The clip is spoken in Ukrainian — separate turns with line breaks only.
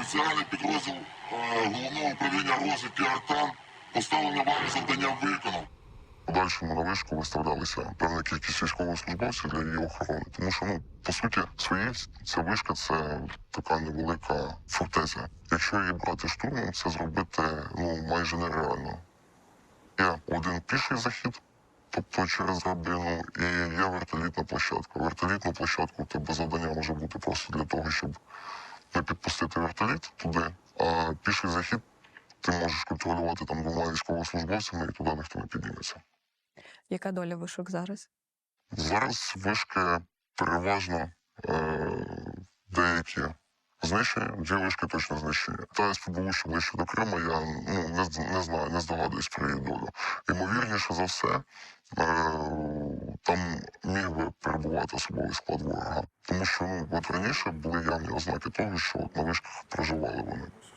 спеціальний підрозділ головного управління розвідки «Артан» поставлене вами завдання виконав. В подальшому на вишку виставлялися певна кількість військовослужбовців для її охорони. Тому що, по суті, ця вишка – це така невелика фортеця. Якщо її брати штурмом, це зробити майже нереально. Є один піший захід, тобто через драбину, і є вертолітна площадка. Вертолітну площадку тебе завдання може бути просто для того, щоб не підпустити вертоліт туди, а піший захід ти можеш контролювати там 2 військовослужбовцями, і туди ніхто не підніметься.
Яка доля вишок зараз?
Зараз вишки переважно деякі знищені, 2 вишки точно знищені. Та СПБУ, що ближче до Криму, я не знаю, не здогадуюсь про її долю. Ймовірніше за все, там міг би перебувати особовий склад ворога. Тому що от раніше були явні ознаки того, що на вишках проживали вони.